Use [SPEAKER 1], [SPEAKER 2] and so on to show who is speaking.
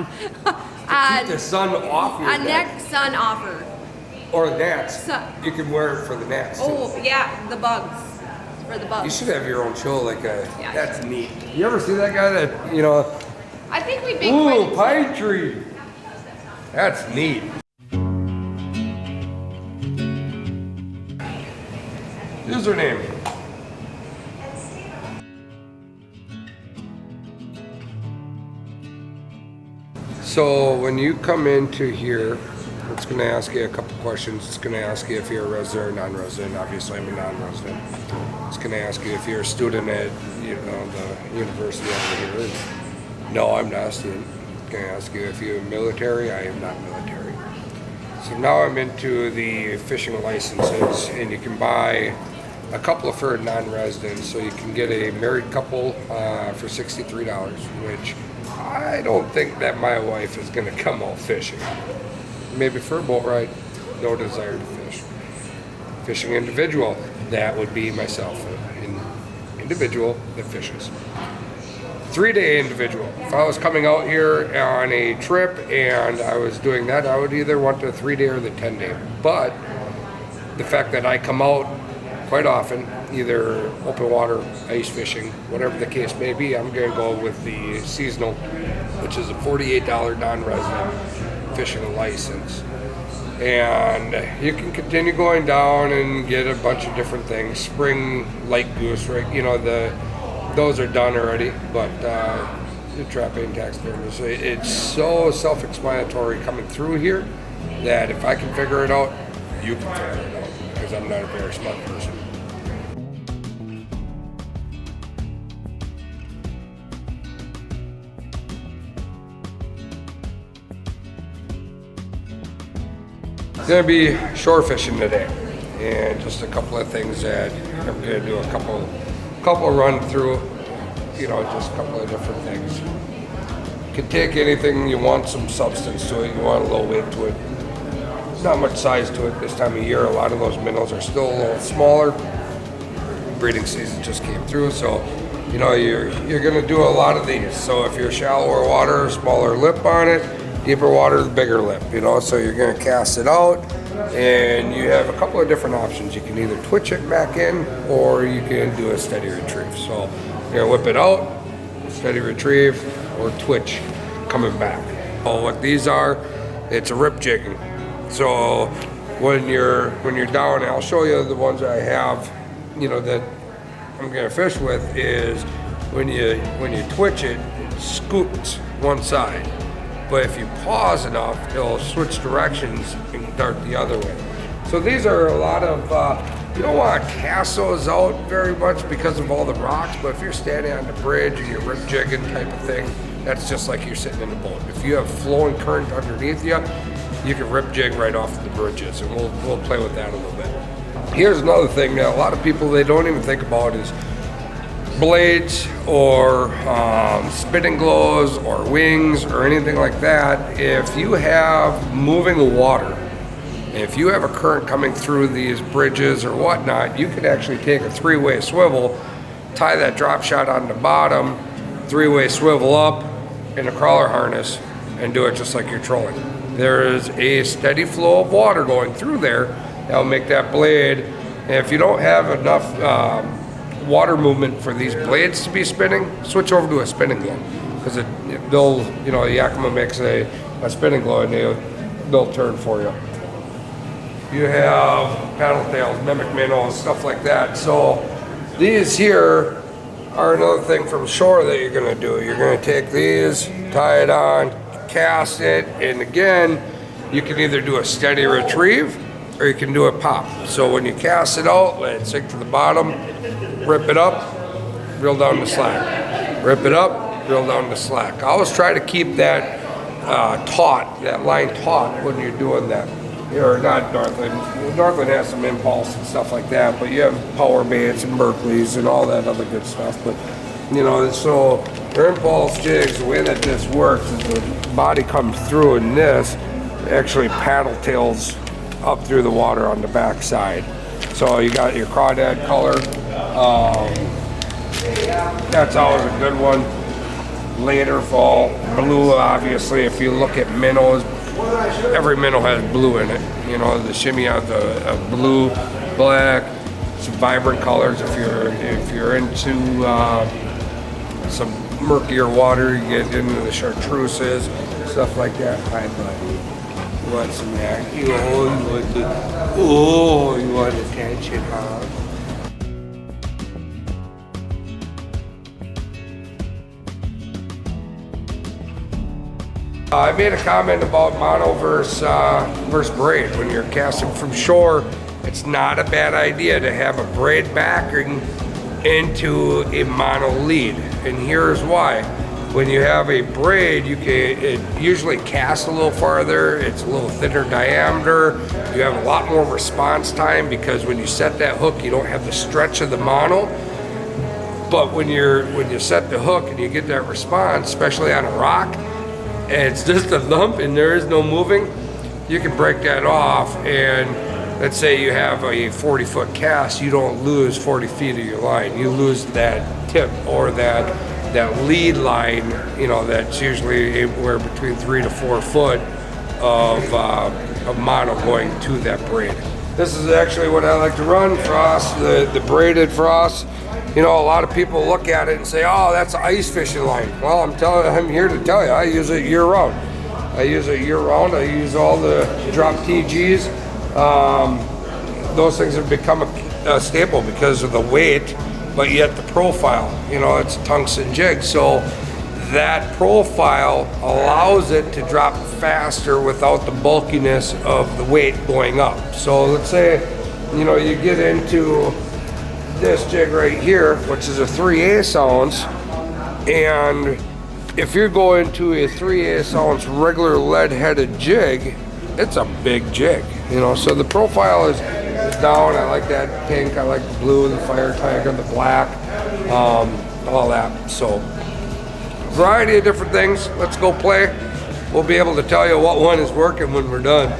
[SPEAKER 1] Keep the sun off your
[SPEAKER 2] a neck sun offer.
[SPEAKER 1] Or gnats.
[SPEAKER 2] So,
[SPEAKER 1] You can wear it for the gnats too.
[SPEAKER 2] oh yeah, the bugs. For the bugs.
[SPEAKER 1] You should have your own show like a,
[SPEAKER 2] Yeah.
[SPEAKER 1] that's neat. You ever see that guy that, you know,
[SPEAKER 2] I think we'd be
[SPEAKER 1] ooh, pine tree. That's neat. Username. So when you come into here, it's going to ask you a couple questions. It's going to ask you if you're a resident or non-resident. Obviously, I'm a non-resident. It's going to ask you if you're a student at, you know, the university over here. No, I'm not a student. It's going to ask you if you're military. I am not military. So now I'm into the fishing licenses, and you can buy a couple for non-residents. So you can get a married couple for $63, which I don't think that my wife is going to come out fishing. Maybe for a boat ride, no desire to fish. Fishing individual, that would be myself, an individual that fishes. 3-day individual. If I was coming out here on a trip and I was doing that, I would either want the 3-day or the 10-day. But the fact that I come out quite often, either open water, ice fishing, whatever the case may be, I'm going to go with the seasonal, which is a $48 non-resident fishing license. And you can continue going down and get a bunch of different things. Spring light goose, right? You know, those are done already, but the trapping taxidermy. So it's so self-explanatory coming through here that if I can figure it out, you can figure it out, because I'm not a very smart person. Gonna be shore fishing today, and just a couple of things that I'm gonna do, a couple run through, you know, just a couple of different things. You can take anything, you want some substance to it, you want a little weight to it, not much size to it this time of year. A lot of those minnows are still a little smaller. Breeding season just came through, so you know you're gonna do a lot of these. So if you're shallower water, smaller lip on it. Deeper water, the bigger lip, you know, so you're gonna cast it out, and you have a couple of different options. You can either twitch it back in, or you can do a steady retrieve. So you're gonna whip it out, steady retrieve, or twitch coming back. Oh, what these are, it's a rip jigging. So when you're down, I'll show you the ones that I have, you know, that I'm gonna fish with, is when you twitch it, it scoots one side. But if you pause enough, it'll switch directions and dart the other way. So these are a lot of, you don't want to cast those out very much because of all the rocks, but if you're standing on the bridge and you're rip jigging type of thing, that's just like you're sitting in a boat. If you have flowing current underneath you, you can rip jig right off the bridges, and we'll play with that a little bit. Here's another thing that a lot of people, they don't even think about is blades or spinning glows or wings or anything like that. If you have moving water, if you have a current coming through these bridges or whatnot, you could actually take a 3-way swivel, tie that drop shot on the bottom, 3-way swivel up in a crawler harness, and do it just like you're trolling. There is a steady flow of water going through there that'll make that blade. And if you don't have enough water movement for these blades to be spinning, switch over to a spinning glow, because they'll, you know, Yakima makes a spinning glow and they'll turn for you. You have paddle tails, mimic minnows, stuff like that. So these here are another thing from shore that you're gonna do. You're gonna take these, tie it on, cast it, and again, you can either do a steady retrieve or you can do a pop. So when you cast it out, let it sink to the bottom, rip it up, reel down the slack. Rip it up, reel down the slack. I always try to keep that taut, that line taut when you're doing that. Or not Northland. Northland has some impulse and stuff like that, but you have power baits and Berkeleys and all that other good stuff. But you know, so your impulse jigs, the way that this works is the body comes through, and this actually paddle tails up through the water on the back side. So you got your crawdad color. That's always a good one. later fall. Blue, obviously, if you look at minnows, every minnow has blue in it. You know, the shimmy has a blue, black, some vibrant colors. If you're into some murkier water, you get into the chartreuses, stuff like that. Hi, buddy. You want some action? You want attention, huh? I made a comment about mono versus braid. When you're casting from shore, it's not a bad idea to have a braid backing into a mono lead. And here's why. When you have a braid, it usually casts a little farther, it's a little thinner diameter, you have a lot more response time because when you set that hook, you don't have the stretch of the mono. But when you set the hook and you get that response, especially on a rock, and it's just a lump and there is no moving, you can break that off. And let's say you have a 40-foot cast, you don't lose 40 feet of your line. You lose that tip or that lead line, you know, that's usually anywhere between 3 to 4 foot of mono going to that braid. This is actually what I like to run, frost, the braided frost. You know, a lot of people look at it and say, oh, that's an ice fishing line. Well, I'm here to tell you, I use it year round. I use it year round. I use all the drop TGs. Those things have become a staple because of the weight, but yet the profile. You know, it's a tungsten jig, so that profile allows it to drop faster without the bulkiness of the weight going up. So let's say, you know, you get into this jig right here, which is a 3/8 ounce, and if you're going to a 3/8 ounce regular lead-headed jig, it's a big jig, you know. So the profile is down. I like that pink, I like the blue, the fire tiger, the black, all that. So variety of different things. Let's go play. We'll be able to tell you what one is working when we're done.